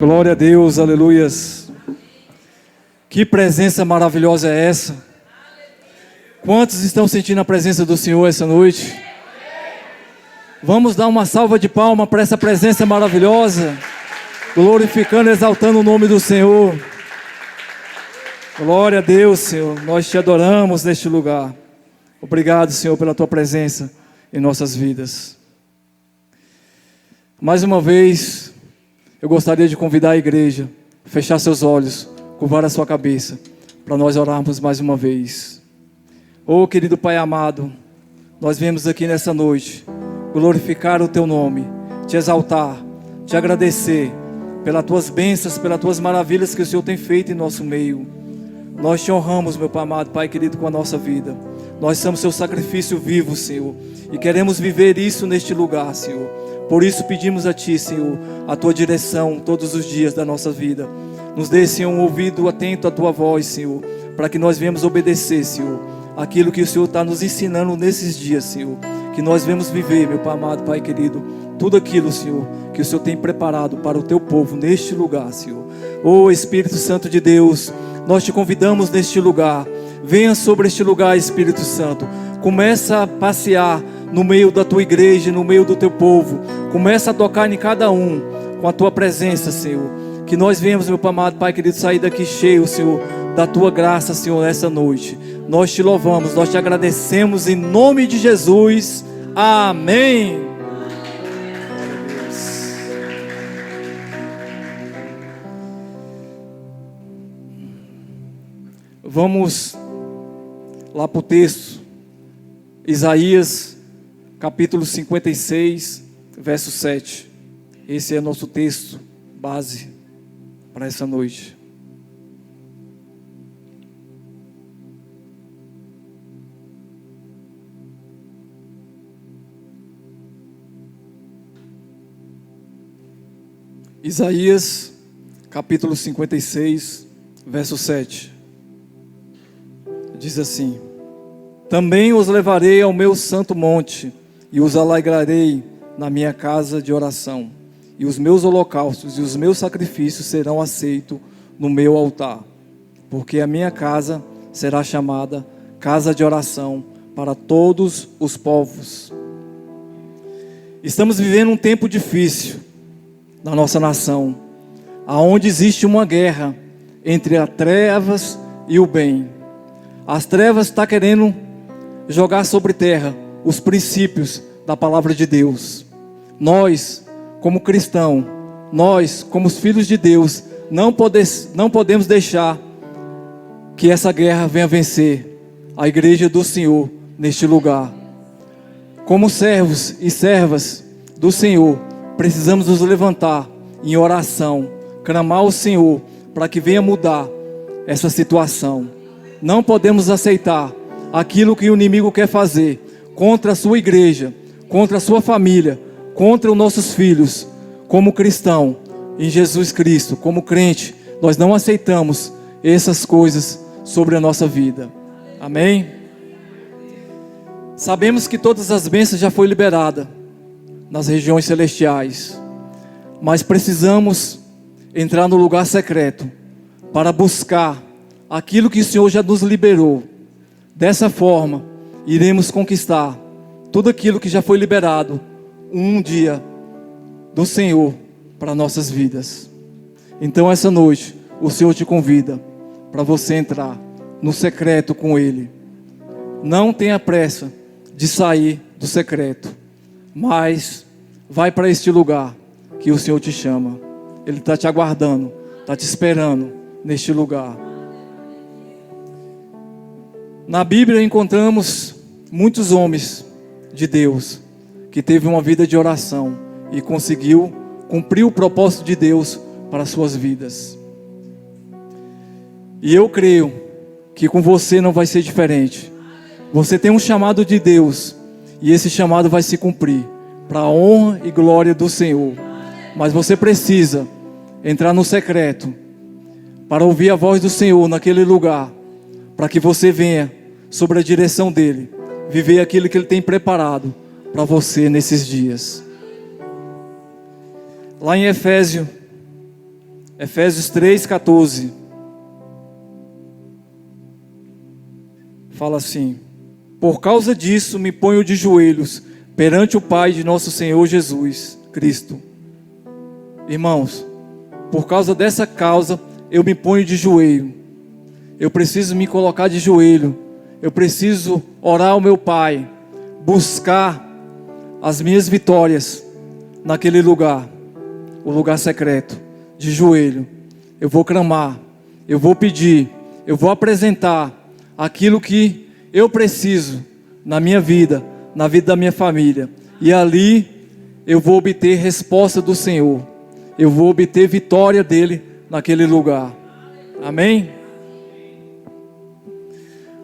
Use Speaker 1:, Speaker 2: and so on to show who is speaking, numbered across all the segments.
Speaker 1: Glória a Deus, aleluias. Que presença maravilhosa é essa? Quantos estão sentindo a presença do Senhor essa noite? Vamos dar uma salva de palmas para essa presença maravilhosa, glorificando e exaltando o nome do Senhor. Glória a Deus, Senhor, nós te adoramos neste lugar. Obrigado, Senhor, pela tua presença em nossas vidas. Mais uma vez, eu gostaria de convidar a igreja a fechar seus olhos, curvar a sua cabeça, para nós orarmos mais uma vez. Oh, querido Pai amado, nós viemos aqui nessa noite glorificar o teu nome, te exaltar, te agradecer pelas tuas bênçãos, pelas tuas maravilhas que o Senhor tem feito em nosso meio. Nós te honramos, meu Pai amado, Pai querido, com a nossa vida. Nós somos seu sacrifício vivo, Senhor, e queremos viver isso neste lugar, Senhor. Por isso pedimos a Ti, Senhor, a Tua direção todos os dias da nossa vida. Nos dê, Senhor, um ouvido atento à Tua voz, Senhor, para que nós venhamos obedecer, Senhor, aquilo que o Senhor está nos ensinando nesses dias, Senhor. Que nós venhamos viver, meu Pai amado, Pai querido, tudo aquilo, Senhor, que o Senhor tem preparado para o Teu povo neste lugar, Senhor. Oh, Espírito Santo de Deus, nós te convidamos neste lugar. Venha sobre este lugar, Espírito Santo. Começa a passear no meio da tua igreja, no meio do teu povo. Começa a tocar em cada um com a tua presença, Senhor. Que nós venhamos, meu Pai amado, Pai querido, sair daqui cheio, Senhor, da tua graça, Senhor, nessa noite. Nós te louvamos, nós te agradecemos em nome de Jesus. Amém. Vamos lá para o texto, Isaías, capítulo 56, verso 7. Esse é nosso texto base para essa noite. Isaías, capítulo 56, verso 7. Diz assim: também os levarei ao meu santo monte, e os alegrarei na minha casa de oração, e os meus holocaustos e os meus sacrifícios serão aceitos no meu altar, porque a minha casa será chamada casa de oração para todos os povos. Estamos vivendo um tempo difícil na nossa nação, aonde existe uma guerra entre as trevas e o bem. As trevas estão querendo jogar sobre terra os princípios da palavra de Deus. Nós, como cristãos, nós, como os filhos de Deus, não podemos deixar que essa guerra venha vencer a igreja do Senhor neste lugar. Como servos e servas do Senhor, precisamos nos levantar em oração, clamar ao Senhor para que venha mudar essa situação. Não podemos aceitar aquilo que o inimigo quer fazer contra a sua igreja, contra a sua família, contra os nossos filhos. Como cristão em Jesus Cristo, como crente, nós não aceitamos essas coisas sobre a nossa vida. Amém? Sabemos que todas as bênçãos já foram liberadas nas regiões celestiais, mas precisamos entrar no lugar secreto para buscar aquilo que o Senhor já nos liberou. Dessa forma, iremos conquistar tudo aquilo que já foi liberado um dia do Senhor para nossas vidas. Então essa noite, o Senhor te convida para você entrar no secreto com Ele. Não tenha pressa de sair do secreto, mas vai para este lugar que o Senhor te chama. Ele está te aguardando, está te esperando neste lugar. Na Bíblia encontramos muitos homens de Deus que teve uma vida de oração e conseguiu cumprir o propósito de Deus para as suas vidas. E eu creio que com você não vai ser diferente. Você tem um chamado de Deus e esse chamado vai se cumprir para a honra e glória do Senhor. Mas você precisa entrar no secreto para ouvir a voz do Senhor naquele lugar, para que você venha sobre a direção dEle, viver aquilo que Ele tem preparado para você nesses dias. Lá em Efésios, Efésios 3,14. Fala assim: por causa disso me ponho de joelhos perante o Pai de nosso Senhor Jesus Cristo. Irmãos, por causa dessa causa eu me ponho de joelho. Eu preciso me colocar de joelho. Eu preciso orar ao meu Pai, buscar as minhas vitórias naquele lugar, o lugar secreto, de joelho. Eu vou clamar, eu vou pedir, eu vou apresentar aquilo que eu preciso na minha vida, na vida da minha família. E ali eu vou obter resposta do Senhor. Eu vou obter vitória dele naquele lugar. Amém?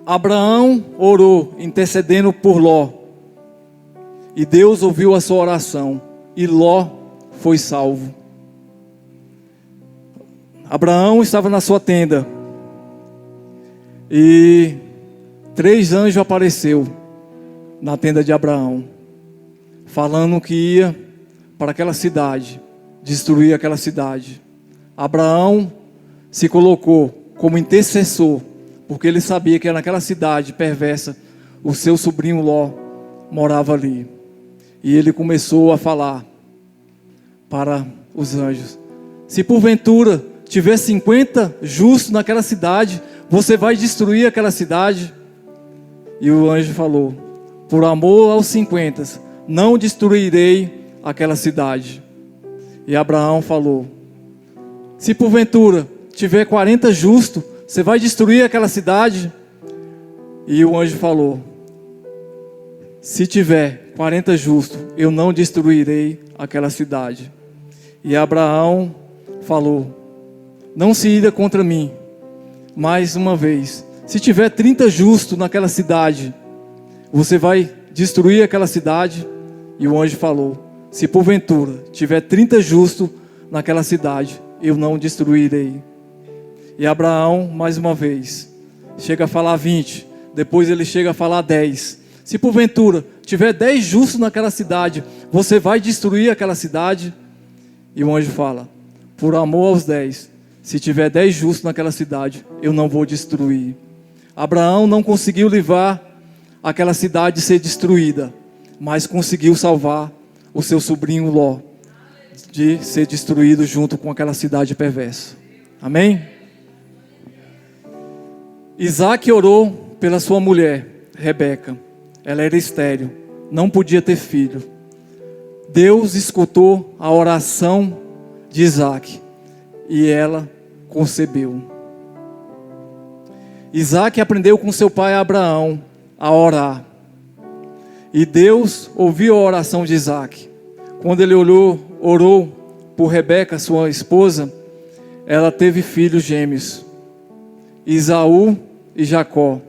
Speaker 1: Abraão orou, intercedendo por Ló. E Deus ouviu a sua oração. E Ló foi salvo. Abraão estava na sua tenda. E 3 anjos apareceu na tenda de Abraão, falando que ia para aquela cidade, destruir aquela cidade. Abraão se colocou como intercessor, porque ele sabia que naquela cidade perversa, o seu sobrinho Ló morava ali. E ele começou a falar para os anjos: se porventura tiver 50 justos naquela cidade, você vai destruir aquela cidade? E o anjo falou: por amor aos 50, não destruirei aquela cidade. E Abraão falou: se porventura tiver 40 justos, você vai destruir aquela cidade? E o anjo falou: se tiver 40 justos, eu não destruirei aquela cidade. E Abraão falou: não se ira contra mim. Mais uma vez, se tiver 30 justos naquela cidade, você vai destruir aquela cidade? E o anjo falou: se porventura tiver 30 justos naquela cidade, eu não destruirei. E Abraão, mais uma vez, chega a falar 20, depois ele chega a falar 10. Se porventura tiver 10 justos naquela cidade, você vai destruir aquela cidade? E o anjo fala: por amor aos 10, se tiver 10 justos naquela cidade, eu não vou destruir. Abraão não conseguiu livrar aquela cidade de ser destruída, mas conseguiu salvar o seu sobrinho Ló de ser destruído junto com aquela cidade perversa. Amém? Isaac orou pela sua mulher, Rebeca. Ela era estéril, não podia ter filho. Deus escutou a oração de Isaac e ela concebeu. Isaac aprendeu com seu pai Abraão a orar. E Deus ouviu a oração de Isaac. Quando ele orou por Rebeca, sua esposa, ela teve filhos gêmeos, Esaú e Jacó.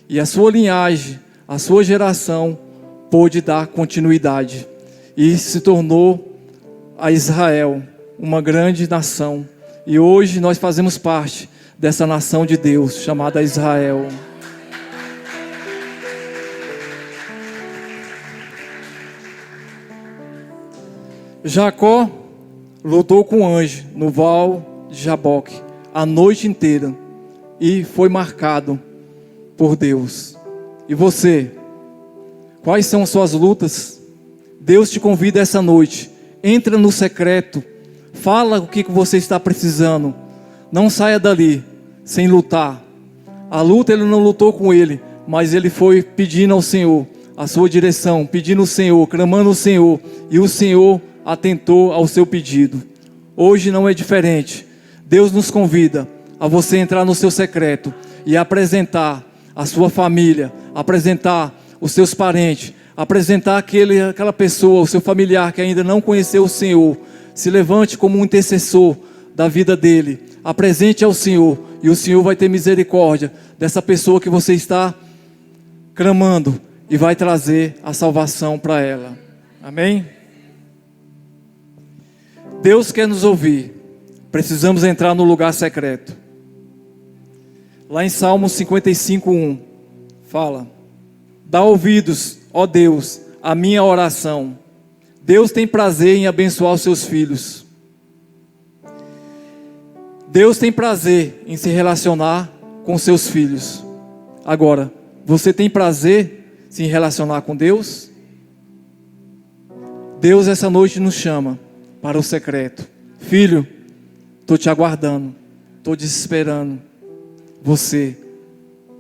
Speaker 1: E a sua linhagem, a sua geração, pôde dar continuidade. E se tornou a Israel, uma grande nação. E hoje nós fazemos parte dessa nação de Deus, chamada Israel. Jacó lutou com o anjo no val de Jaboque a noite inteira e foi marcado por Deus. E você? Quais são as suas lutas? Deus te convida essa noite. Entra no secreto. Fala o que você está precisando. Não saia dali sem lutar. A luta ele não lutou com ele, mas ele foi pedindo ao Senhor a sua direção, pedindo ao Senhor, clamando ao Senhor, e o Senhor atentou ao seu pedido. Hoje não é diferente. Deus nos convida a você entrar no seu secreto e apresentar a sua família, apresentar os seus parentes, apresentar aquela pessoa, o seu familiar que ainda não conheceu o Senhor. Se levante como um intercessor da vida dele, apresente ao Senhor, e o Senhor vai ter misericórdia dessa pessoa que você está clamando e vai trazer a salvação para ela. Amém? Deus quer nos ouvir. Precisamos entrar no lugar secreto. Lá em Salmo 55:1 fala: dá ouvidos, ó Deus, à minha oração. Deus tem prazer em abençoar os seus filhos. Deus tem prazer em se relacionar com seus filhos. Agora, você tem prazer em se relacionar com Deus? Deus essa noite nos chama para o secreto. Filho, estou te aguardando, estou desesperando você,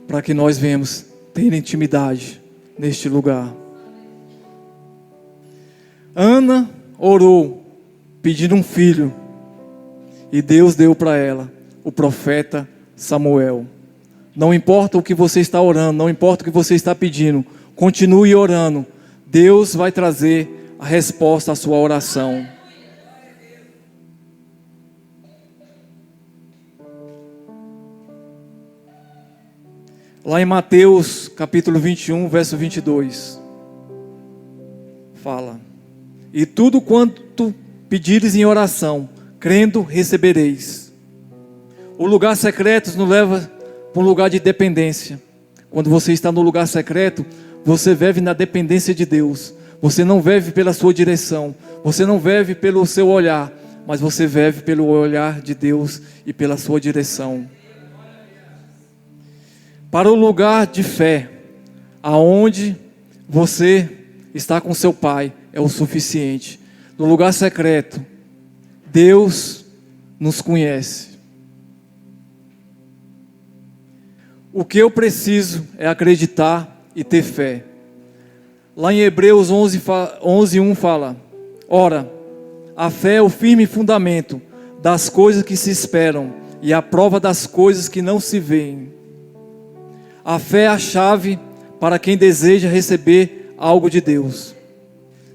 Speaker 1: para que nós venhamos ter intimidade neste lugar. Ana orou, pedindo um filho, e Deus deu para ela o profeta Samuel. Não importa o que você está orando, não importa o que você está pedindo, continue orando. Deus vai trazer a resposta à sua oração. Lá em Mateus capítulo 21, verso 22, fala: e tudo quanto pedires em oração, crendo, recebereis. O lugar secreto nos leva para um lugar de dependência. Quando você está no lugar secreto, você vive na dependência de Deus. Você não vive pela sua direção, você não vive pelo seu olhar, mas você vive pelo olhar de Deus e pela sua direção. Para o lugar de fé, aonde você está com seu Pai, é o suficiente. No lugar secreto, Deus nos conhece. O que eu preciso é acreditar e ter fé. Lá em Hebreus 11:1 fala: ora, a fé é o firme fundamento das coisas que se esperam e a prova das coisas que não se veem. A fé é a chave para quem deseja receber algo de Deus.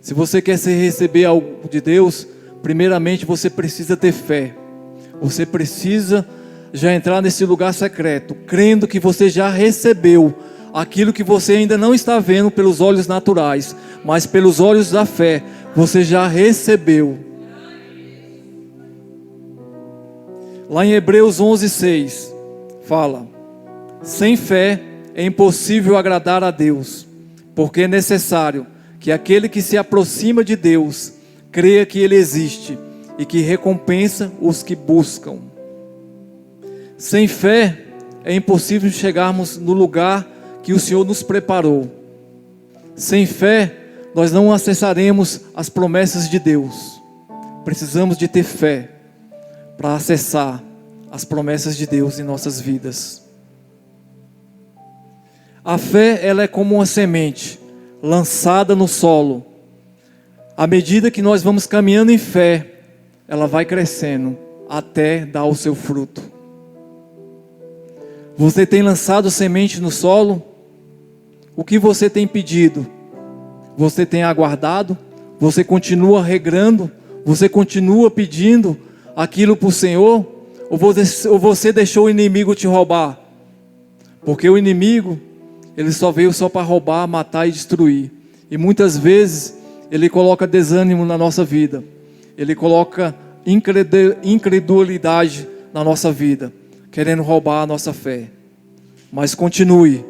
Speaker 1: Se você quer receber algo de Deus, primeiramente você precisa ter fé. Você precisa já entrar nesse lugar secreto, crendo que você já recebeu aquilo que você ainda não está vendo pelos olhos naturais, mas pelos olhos da fé, você já recebeu. Lá em Hebreus 11:6 fala: sem fé é impossível agradar a Deus, porque é necessário que aquele que se aproxima de Deus creia que Ele existe e que recompensa os que buscam. Sem fé é impossível chegarmos no lugar que o Senhor nos preparou. Sem fé nós não acessaremos as promessas de Deus. Precisamos de ter fé para acessar as promessas de Deus em nossas vidas. A fé, ela é como uma semente lançada no solo. À medida que nós vamos caminhando em fé, ela vai crescendo até dar o seu fruto. Você tem lançado semente no solo? O que você tem pedido? Você tem aguardado? Você continua regrando? Você continua pedindo aquilo para o Senhor? Ou você deixou o inimigo te roubar? Porque o inimigo, ele só veio só para roubar, matar e destruir. E muitas vezes ele coloca desânimo na nossa vida. Ele coloca incredulidade na nossa vida, querendo roubar a nossa fé. Mas continue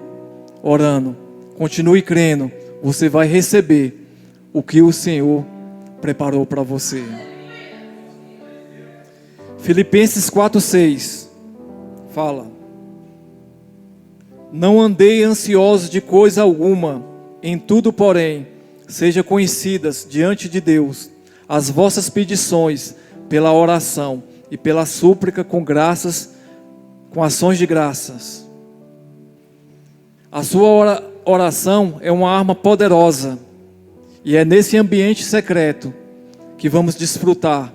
Speaker 1: orando, continue crendo. Você vai receber o que o Senhor preparou para você. Filipenses 4:6 fala: não andei ansiosos de coisa alguma, em tudo, porém, sejam conhecidas diante de Deus as vossas petições pela oração e pela súplica com graças, com ações de graças. A sua oração é uma arma poderosa, e é nesse ambiente secreto que vamos desfrutar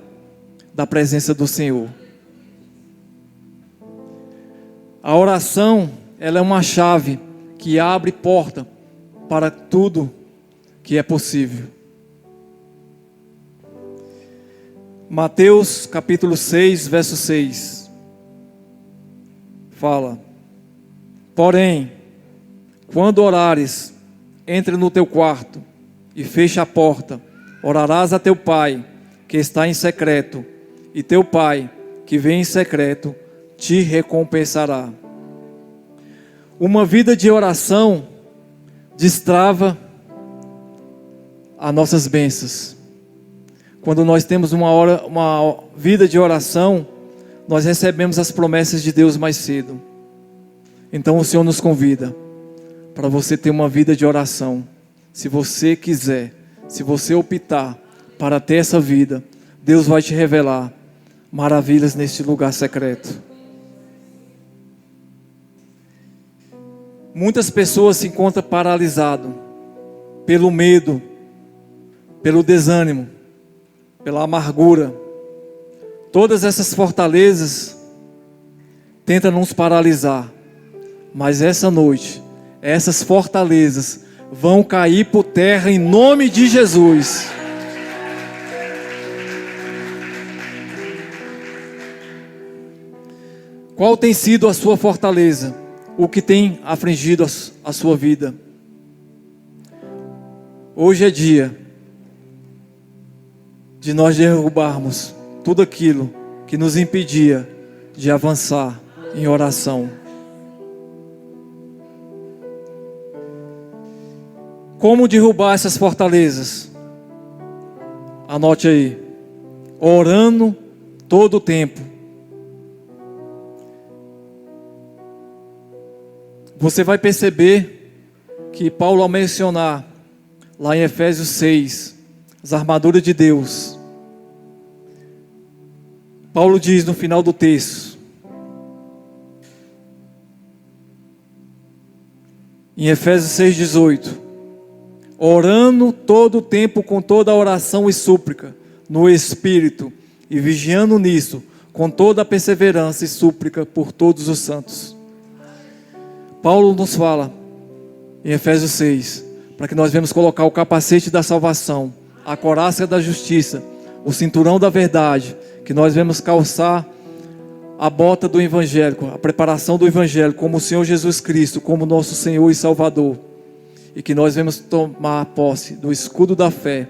Speaker 1: da presença do Senhor. A oração, ela é uma chave que abre porta para tudo que é possível. Mateus capítulo 6, verso 6 fala: porém, quando orares, entra no teu quarto e fecha a porta, orarás a teu Pai que está em secreto, e teu Pai que vem em secreto te recompensará. Uma vida de oração destrava as nossas bênçãos. Quando nós temos uma vida de oração, nós recebemos as promessas de Deus mais cedo. Então o Senhor nos convida para você ter uma vida de oração. Se você quiser, se você optar para ter essa vida, Deus vai te revelar maravilhas neste lugar secreto. Muitas pessoas se encontram paralisadas pelo medo, pelo desânimo, pela amargura. Todas essas fortalezas tentam nos paralisar. Mas essa noite, essas fortalezas vão cair por terra em nome de Jesus. Qual tem sido a sua fortaleza? O que tem afligido a sua vida? Hoje é dia de nós derrubarmos tudo aquilo que nos impedia de avançar em oração. Como derrubar essas fortalezas? Anote aí. Orando todo o tempo. Você vai perceber que Paulo, ao mencionar lá em Efésios 6, as armaduras de Deus, Paulo diz no final do texto, em Efésios 6,18, orando todo o tempo com toda a oração e súplica no Espírito, e vigiando nisso com toda a perseverança e súplica por todos os santos. Paulo nos fala em Efésios 6, para que nós venhamos colocar o capacete da salvação, a couraça da justiça, o cinturão da verdade, que nós venhamos calçar a bota do Evangelho, a preparação do Evangelho, como o Senhor Jesus Cristo, como nosso Senhor e Salvador, e que nós venhamos tomar posse do escudo da fé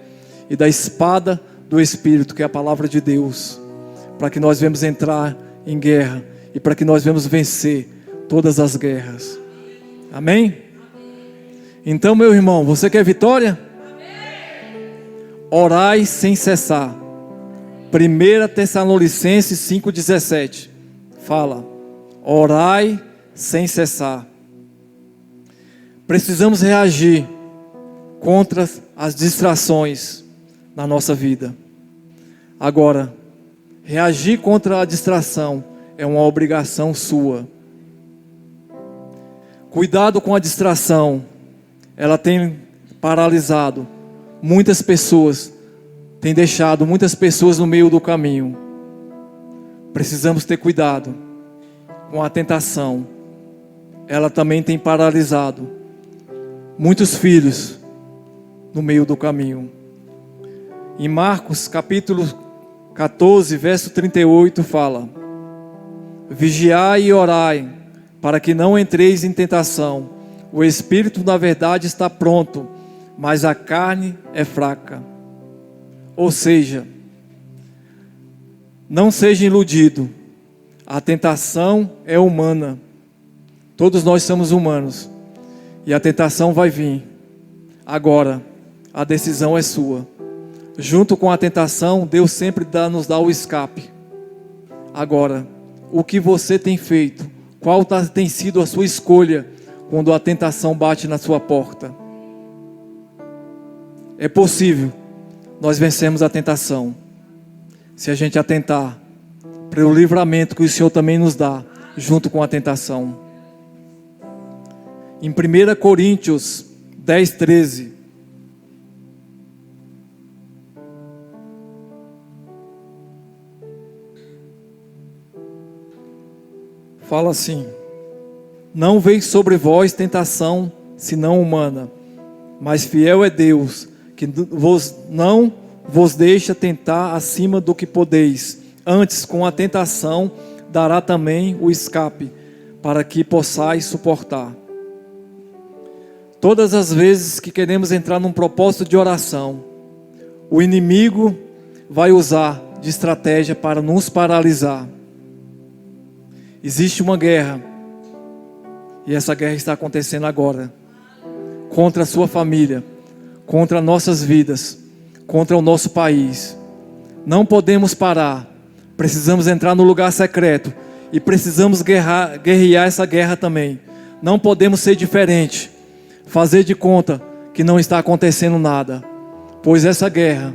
Speaker 1: e da espada do Espírito, que é a palavra de Deus, para que nós venhamos entrar em guerra e para que nós venhamos vencer todas as guerras. Amém? Então, meu irmão, você quer vitória? Orai sem cessar. 1 Tessalonicenses 5,17 fala: orai sem cessar. Precisamos reagir contra as distrações na nossa vida. Agora, reagir contra a distração é uma obrigação sua. Cuidado com a distração. Ela tem paralisado muitas pessoas, tem deixado muitas pessoas no meio do caminho. Precisamos ter cuidado com a tentação. Ela também tem paralisado muitos filhos no meio do caminho. Em Marcos capítulo 14, verso 38 fala: vigiai e orai, para que não entreis em tentação. O espírito na verdade está pronto, mas a carne é fraca. Ou seja, não seja iludido. A tentação é humana. Todos nós somos humanos. E a tentação vai vir. Agora, a decisão é sua. Junto com a tentação, Deus sempre nos dá o escape. Agora, o que você tem feito? Qual tem sido a sua escolha quando a tentação bate na sua porta? É possível nós vencermos a tentação se a gente atentar para o livramento que o Senhor também nos dá junto com a tentação. Em 1 Coríntios 10:13, fala assim: não veio sobre vós tentação senão humana, mas fiel é Deus, que não vos deixa tentar acima do que podeis. Antes, com a tentação, dará também o escape, para que possais suportar. Todas as vezes que queremos entrar num propósito de oração, o inimigo vai usar de estratégia para nos paralisar. Existe uma guerra, e essa guerra está acontecendo agora, contra a sua família, contra nossas vidas, contra o nosso país. Não podemos parar, Precisamos entrar no lugar secreto e precisamos guerrear essa guerra também. Não podemos ser diferente, fazer de conta que não está acontecendo nada, pois essa guerra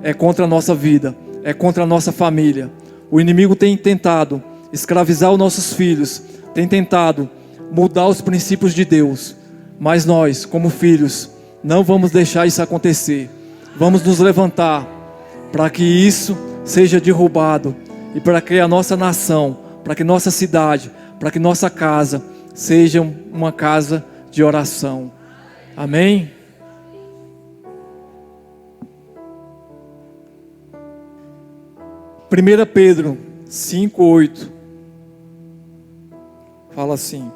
Speaker 1: é contra a nossa vida, é contra a nossa família. O inimigo tem tentado escravizar os nossos filhos, tem tentado mudar os princípios de Deus, mas nós, como filhos, não vamos deixar isso acontecer. Vamos nos levantar para que isso seja derrubado e para que a nossa nação, para que nossa cidade, para que nossa casa seja uma casa de oração. Amém? Primeira Pedro 5:8 fala assim: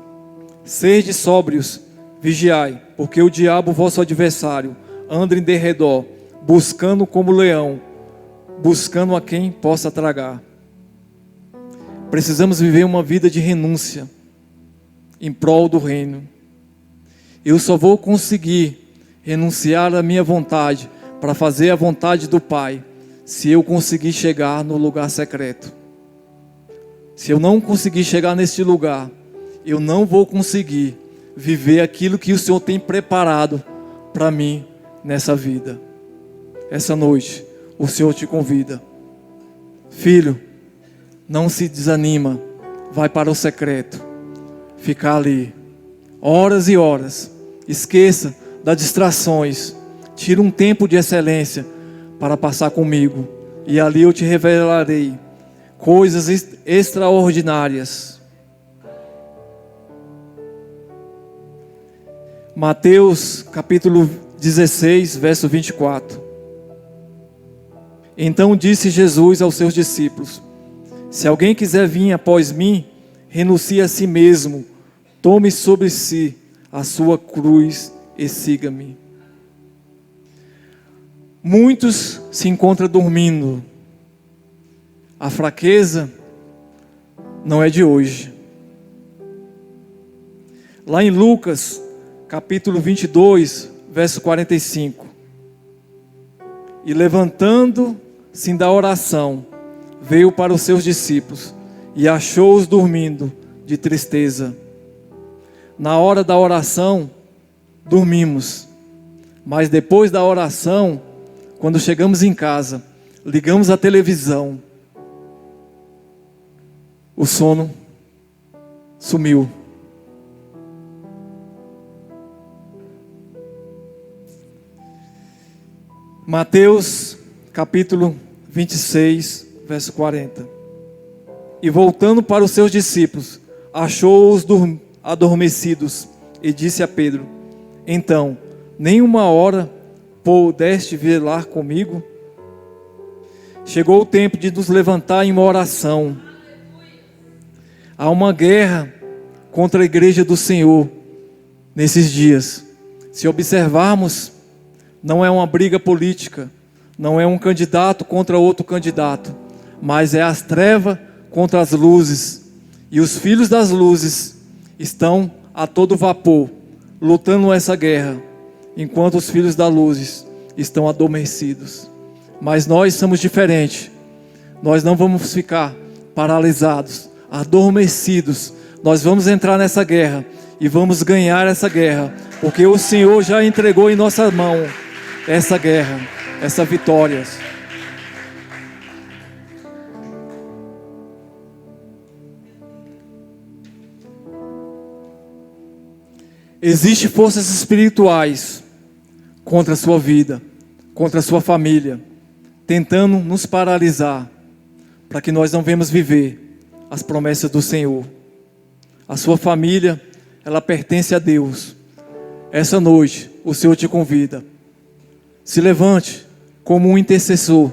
Speaker 1: sede sóbrios, vigiai, porque o diabo, vosso adversário, anda em derredor, buscando como leão, buscando a quem possa tragar. Precisamos viver uma vida de renúncia em prol do reino. Eu só vou conseguir renunciar à minha vontade para fazer a vontade do Pai se eu conseguir chegar no lugar secreto. Se eu não conseguir chegar neste lugar, eu não vou conseguir viver aquilo que o Senhor tem preparado para mim nessa vida. Essa noite, o Senhor te convida. Filho, não se desanima, vai para o secreto, ficar ali, horas e horas, esqueça das distrações, tira um tempo de excelência para passar comigo, e ali eu te revelarei coisas extraordinárias. Mateus capítulo 16, verso 24. Então disse Jesus aos seus discípulos: se alguém quiser vir após mim, renuncie a si mesmo, tome sobre si a sua cruz e siga-me. Muitos se encontram dormindo. A fraqueza não é de hoje. Lá em Lucas, capítulo 22, verso 45. E levantando-se da oração, veio para os seus discípulos e achou-os dormindo de tristeza. Na hora da oração, dormimos. Mas depois da oração, quando chegamos em casa, ligamos a televisão, o sono sumiu. Mateus capítulo 26, verso 40. E voltando para os seus discípulos, achou-os adormecidos e disse a Pedro: então, nem uma hora pudeste velar comigo? Chegou o tempo de nos levantar em uma oração. Há uma guerra contra a igreja do Senhor nesses dias. Se observarmos, não é uma briga política, não é um candidato contra outro candidato, mas é as trevas contra as luzes. E os filhos das luzes estão a todo vapor, lutando essa guerra, enquanto os filhos das luzes estão adormecidos. Mas nós somos diferentes. Nós não vamos ficar paralisados, adormecidos. Nós vamos entrar nessa guerra e vamos ganhar essa guerra, porque o Senhor já entregou em nossa mão essa guerra, essa vitória. Existem forças espirituais contra a sua vida, contra a sua família, tentando nos paralisar, para que nós não venhamos viver as promessas do Senhor. A sua família, ela pertence a Deus. Essa noite, o Senhor te convida. Se levante como um intercessor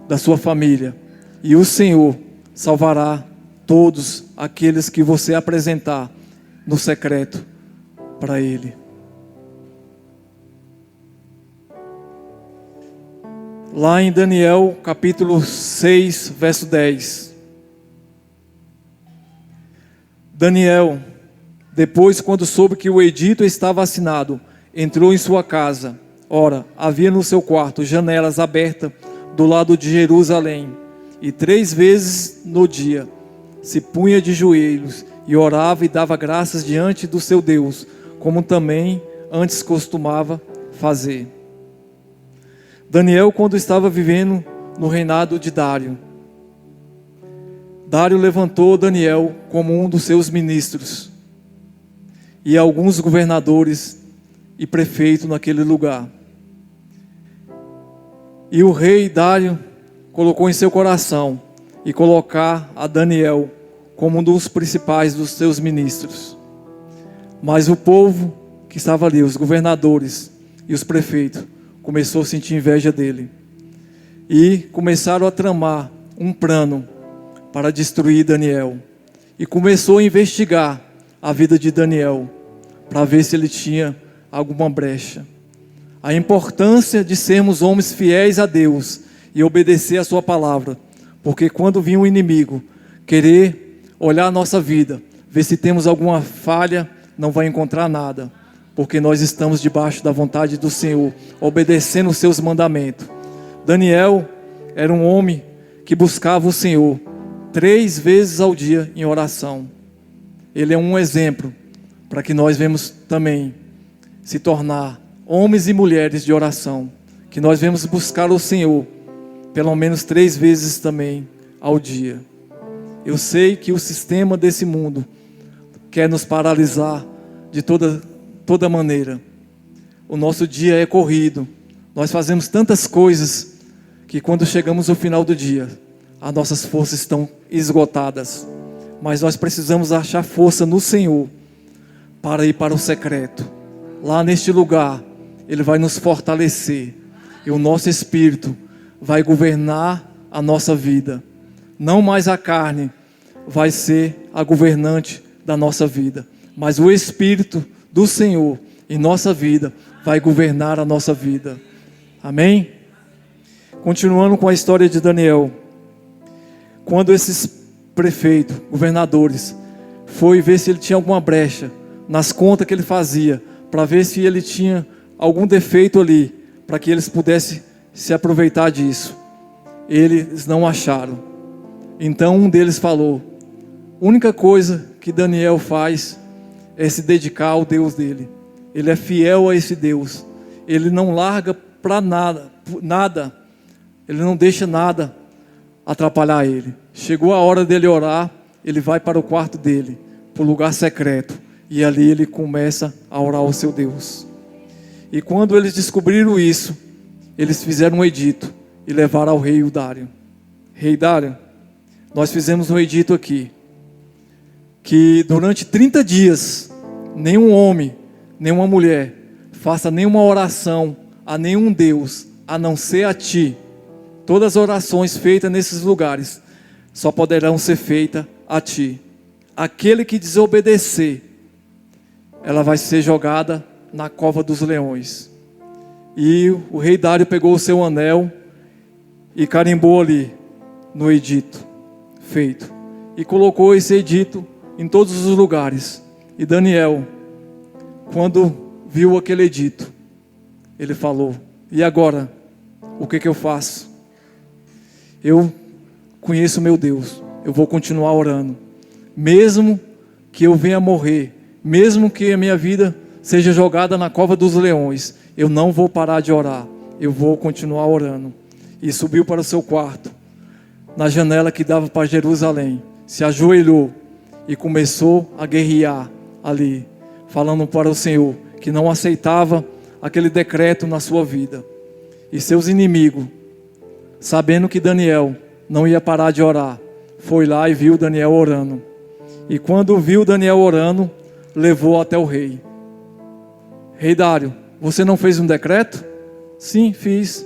Speaker 1: da sua família, e o Senhor salvará todos aqueles que você apresentar no secreto para Ele. Lá em Daniel capítulo 6, verso 10. Daniel, depois, quando soube que o edito estava assinado, entrou em sua casa. Ora, havia no seu quarto janelas abertas do lado de Jerusalém, e 3 vezes no dia se punha de joelhos e orava e dava graças diante do seu Deus, como também antes costumava fazer. Daniel, quando estava vivendo no reinado de Dário, Dário levantou Daniel como um dos seus ministros e alguns governadores e prefeitos naquele lugar. E o rei Dário colocou em seu coração e colocar a Daniel como um dos principais dos seus ministros. Mas o povo que estava ali, os governadores e os prefeitos, começou a sentir inveja dele. E começaram a tramar um plano para destruir Daniel. E começou a investigar a vida de Daniel, para ver se ele tinha alguma brecha. A importância de sermos homens fiéis a Deus e obedecer a sua palavra. Porque quando vir um inimigo querer olhar a nossa vida, ver se temos alguma falha, não vai encontrar nada. Porque nós estamos debaixo da vontade do Senhor, obedecendo os seus mandamentos. Daniel era um homem que buscava o Senhor 3 vezes ao dia em oração. Ele é um exemplo para que nós venhamos também se tornar homens e mulheres de oração. Que nós venhamos buscar o Senhor pelo menos 3 vezes também ao dia. Eu sei que o sistema desse mundo quer nos paralisar de toda maneira. O nosso dia é corrido. Nós fazemos tantas coisas que quando chegamos ao final do dia, as nossas forças estão esgotadas. Mas nós precisamos achar força no Senhor para ir para o secreto. Lá neste lugar, Ele vai nos fortalecer. E o nosso espírito vai governar a nossa vida. Não mais a carne vai ser a governante da nossa vida, mas o Espírito do Senhor em nossa vida vai governar a nossa vida. Amém? Continuando com a história de Daniel. Quando esses prefeitos, governadores, foi ver se ele tinha alguma brecha nas contas que ele fazia, para ver se ele tinha algum defeito ali, para que eles pudessem se aproveitar disso. Eles não acharam. Então um deles falou: a única coisa que Daniel faz é se dedicar ao Deus dele. Ele é fiel a esse Deus. Ele não larga para nada. Ele não deixa nada atrapalhar ele. Chegou a hora dele orar, ele vai para o quarto dele, para o lugar secreto. E ali ele começa a orar ao seu Deus. E quando eles descobriram isso, eles fizeram um edito e levaram ao rei Dário. Rei Dário, nós fizemos um edito aqui, que durante 30 dias, nenhum homem, nenhuma mulher, faça nenhuma oração a nenhum Deus, a não ser a ti. Todas as orações feitas nesses lugares, só poderão ser feitas a ti. Aquele que desobedecer, ela vai ser jogada na cova dos leões. E o rei Dário pegou o seu anel e carimbou ali no edito feito. E colocou esse edito em todos os lugares. E Daniel, quando viu aquele edito, ele falou: e agora? O que eu faço? Eu conheço meu Deus. Eu vou continuar orando. Mesmo que eu venha morrer, mesmo que a minha vida seja jogada na cova dos leões, eu não vou parar de orar. Eu vou continuar orando. E subiu para o seu quarto, na janela que dava para Jerusalém. Se ajoelhou e começou a guerrear ali, falando para o Senhor que não aceitava aquele decreto na sua vida. E seus inimigos, sabendo que Daniel não ia parar de orar, foi lá e viu Daniel orando. E quando viu Daniel orando, levou até o rei. Rei Dário, você não fez um decreto? Sim, fiz.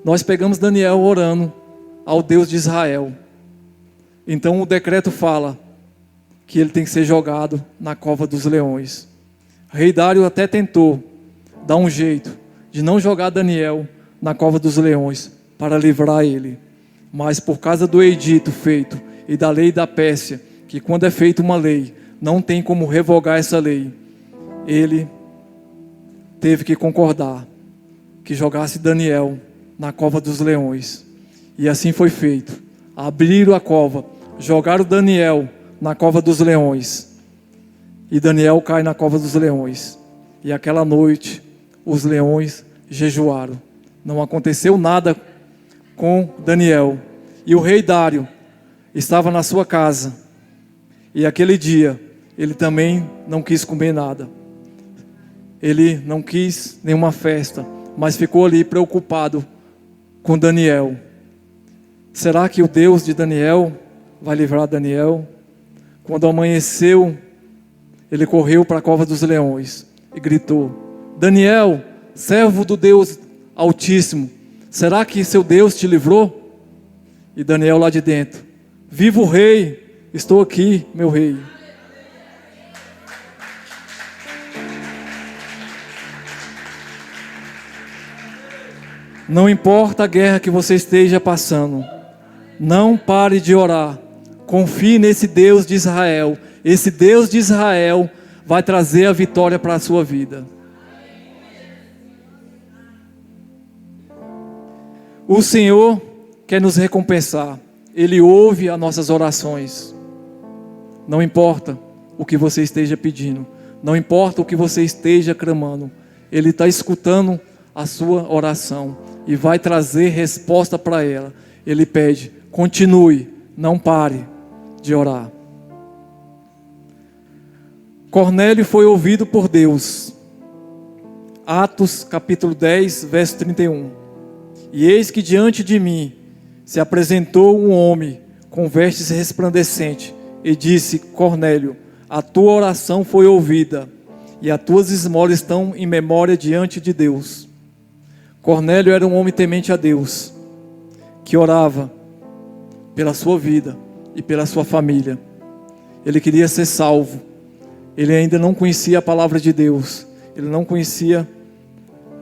Speaker 1: Nós pegamos Daniel orando ao Deus de Israel. Então o decreto fala que ele tem que ser jogado na cova dos leões. Rei Dário até tentou dar um jeito de não jogar Daniel na cova dos leões para livrar ele. Mas por causa do edito feito e da lei da Pérsia, que quando é feita uma lei, não tem como revogar essa lei, ele teve que concordar que jogasse Daniel na cova dos leões. E assim foi feito. abriram a cova, jogaram Daniel na cova dos leões. E Daniel cai na cova dos leões. E aquela noite, os leões jejuaram. Não aconteceu nada com Daniel. E o rei Dário estava na sua casa. E aquele dia, ele também não quis comer nada. Ele não quis nenhuma festa, mas ficou ali preocupado com Daniel. Será que o Deus de Daniel vai livrar Daniel? Quando amanheceu, ele correu para a cova dos leões e gritou: Daniel, servo do Deus Altíssimo, será que seu Deus te livrou? E Daniel lá de dentro: viva o rei, estou aqui, meu rei. Não importa a guerra que você esteja passando, não pare de orar. Confie nesse Deus de Israel. Esse Deus de Israel vai trazer a vitória para a sua vida. O Senhor quer nos recompensar. Ele ouve as nossas orações. Não importa o que você esteja pedindo, não importa o que você esteja clamando, Ele está escutando a sua oração e vai trazer resposta para ela. Ele pede: continue, não pare de orar. Cornélio foi ouvido por Deus. Atos capítulo 10, verso 31. E eis que diante de mim se apresentou um homem com vestes resplandecentes e disse: Cornélio, a tua oração foi ouvida e as tuas esmolas estão em memória diante de Deus. Cornélio era um homem temente a Deus, que orava pela sua vida e pela sua família. Ele queria ser salvo. Ele ainda não conhecia a palavra de Deus. Ele não conhecia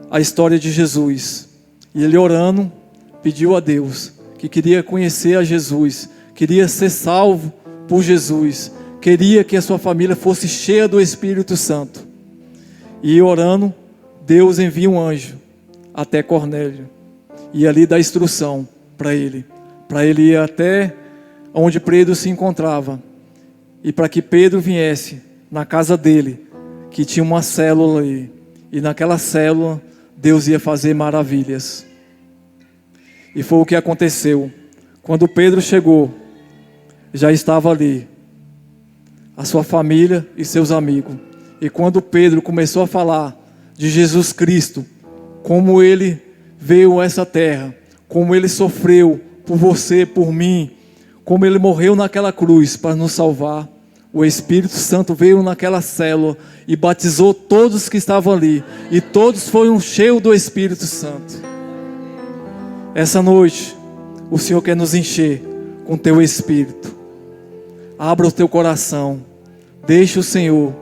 Speaker 1: a história de Jesus. E ele orando, pediu a Deus que queria conhecer a Jesus, queria ser salvo por Jesus, queria que a sua família fosse cheia do Espírito Santo. E orando, Deus envia um anjo até Cornélio e ali dá instrução para ele ir até onde Pedro se encontrava, e para que Pedro viesse na casa dele, que tinha uma célula ali, e naquela célula Deus ia fazer maravilhas. E foi o que aconteceu. Quando Pedro chegou, já estava ali a sua família e seus amigos. E quando Pedro começou a falar de Jesus Cristo, como Ele veio a essa terra, como Ele sofreu por você, por mim, como Ele morreu naquela cruz para nos salvar, o Espírito Santo veio naquela célula e batizou todos que estavam ali, e todos foram cheios do Espírito Santo. Essa noite, o Senhor quer nos encher com teu Espírito. Abra o teu coração, deixe o Senhor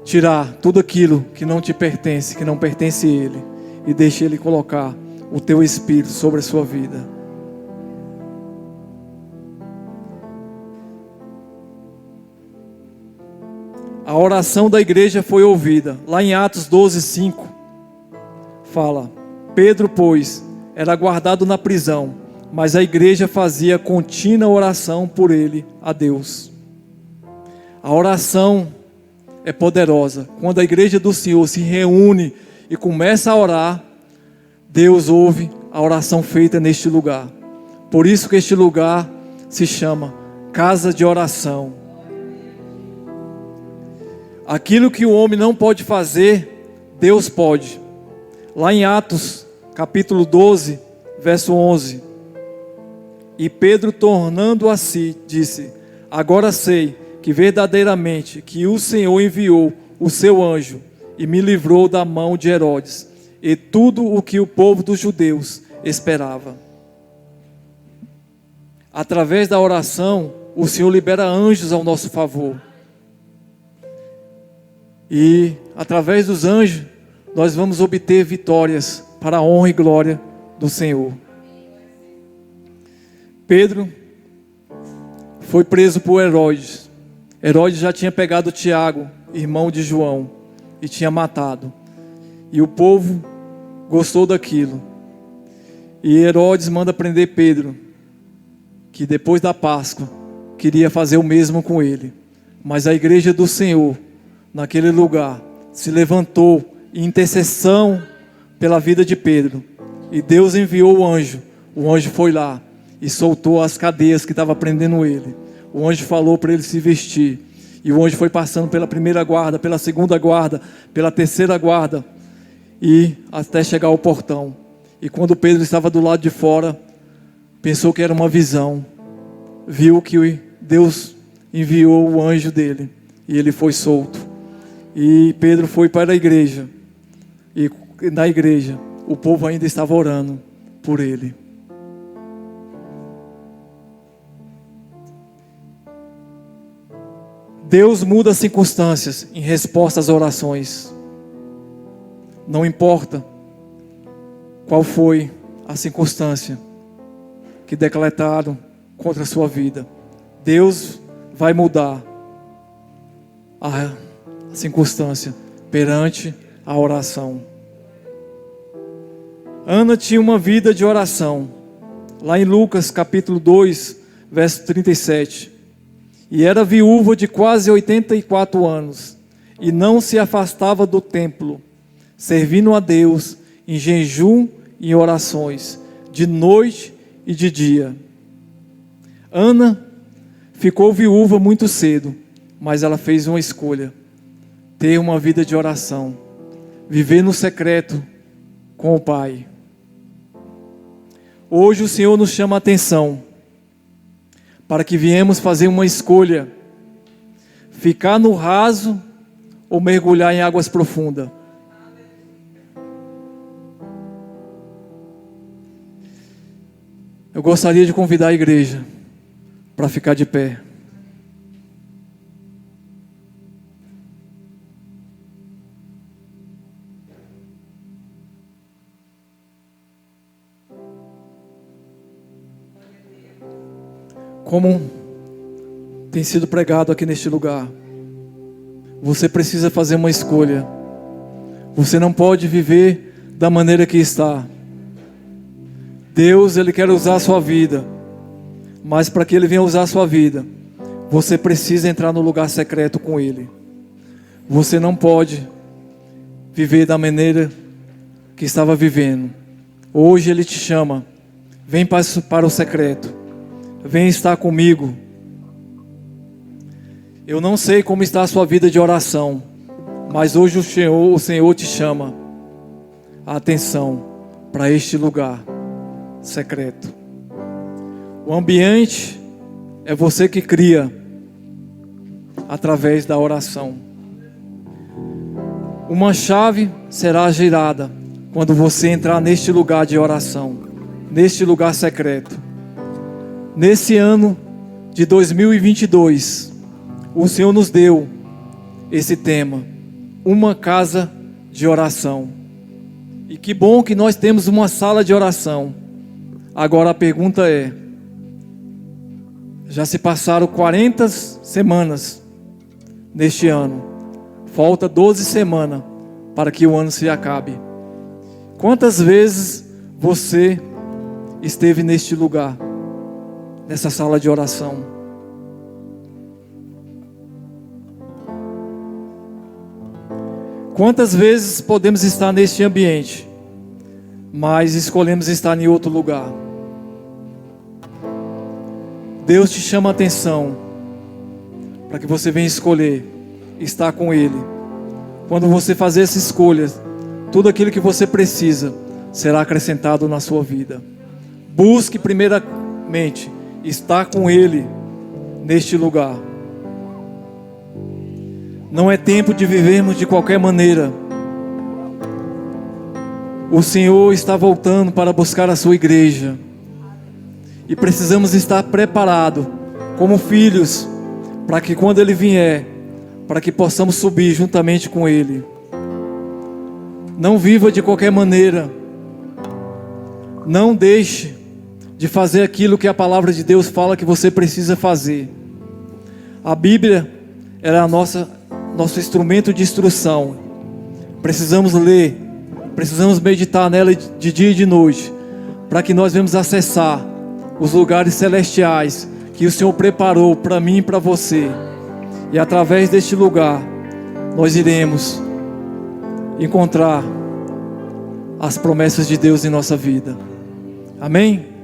Speaker 1: tirar tudo aquilo que não te pertence, que não pertence a Ele, e deixe Ele colocar o teu Espírito sobre a sua vida. A oração da igreja foi ouvida. Lá em Atos 12, 5, fala: Pedro, pois, era guardado na prisão, mas a igreja fazia contínua oração por ele a Deus. A oração é poderosa. Quando a igreja do Senhor se reúne e começa a orar, Deus ouve a oração feita neste lugar. Por isso que este lugar se chama casa de oração. Aquilo que o homem não pode fazer, Deus pode. Lá em Atos capítulo 12, verso 11. E Pedro, tornando a si, disse: agora sei que verdadeiramente que o Senhor enviou o seu anjo e me livrou da mão de Herodes e tudo o que o povo dos judeus esperava. Através da oração, o Senhor libera anjos ao nosso favor. E através dos anjos, nós vamos obter vitórias para a honra e glória do Senhor. Pedro foi preso por Herodes. Herodes já tinha pegado Tiago, irmão de João, e tinha matado. E o povo gostou daquilo. E Herodes manda prender Pedro. que depois da Páscoa queria fazer o mesmo com ele. Mas a igreja do Senhor, naquele lugar, se levantou em intercessão pela vida de Pedro. E Deus enviou o anjo. O anjo foi lá e soltou as cadeias que estavam prendendo ele. O anjo falou para ele se vestir. E o anjo foi passando pela primeira guarda, pela segunda guarda, pela terceira guarda, e até chegar ao portão. E quando Pedro estava do lado de fora, pensou que era uma visão. Viu que Deus enviou o anjo dele. E ele foi solto. E Pedro foi para a igreja. E na igreja, o povo ainda estava orando por ele. Deus muda as circunstâncias em resposta às orações. Não importa qual foi a circunstância que decretaram contra a sua vida, Deus vai mudar a circunstância perante a oração. Ana tinha uma vida de oração. Lá em Lucas capítulo 2, verso 37. E era viúva de quase 84 anos, e não se afastava do templo, servindo a Deus em jejum e orações, de noite e de dia. Ana ficou viúva muito cedo, mas ela fez uma escolha: ter uma vida de oração, viver no secreto com o Pai. Hoje o Senhor nos chama a atenção para que viemos fazer uma escolha: ficar no raso ou mergulhar em águas profundas. Eu gostaria de convidar a igreja para ficar de pé. Como tem sido pregado aqui neste lugar, você precisa fazer uma escolha. Você não pode viver da maneira que está. Deus, Ele quer usar a sua vida, mas para que Ele venha usar a sua vida, você precisa entrar no lugar secreto com Ele. Você não pode viver da maneira que estava vivendo. Hoje Ele te chama: vem para o secreto, vem estar comigo. Eu não sei como está a sua vida de oração, mas hoje o Senhor te chama a atenção para este lugar secreto. O ambiente é você que cria através da oração. Uma chave será girada quando você entrar neste lugar de oração, neste lugar secreto. Nesse ano de 2022, o Senhor nos deu esse tema: uma casa de oração. E que bom que nós temos uma sala de oração. Agora a pergunta é: já se passaram 40 semanas neste ano. Falta 12 semanas para que o ano se acabe. Quantas vezes você esteve neste lugar, nessa sala de oração? Quantas vezes podemos estar neste ambiente, mas escolhemos estar em outro lugar? Deus te chama a atenção para que você venha escolher estar com Ele. Quando você fazer essa escolha, tudo aquilo que você precisa será acrescentado na sua vida. Busque primeiramente estar com Ele neste lugar. Não é tempo de vivermos de qualquer maneira. O Senhor está voltando para buscar a sua igreja. E precisamos estar preparados como filhos, para que quando Ele vier, para que possamos subir juntamente com Ele. Não viva de qualquer maneira. Não deixe de fazer aquilo que a palavra de Deus fala que você precisa fazer. A Bíblia é nosso instrumento de instrução. Precisamos ler, precisamos meditar nela de dia e de noite, para que nós venhamos acessar os lugares celestiais que o Senhor preparou para mim e para você. E através deste lugar, nós iremos encontrar as promessas de Deus em nossa vida. Amém?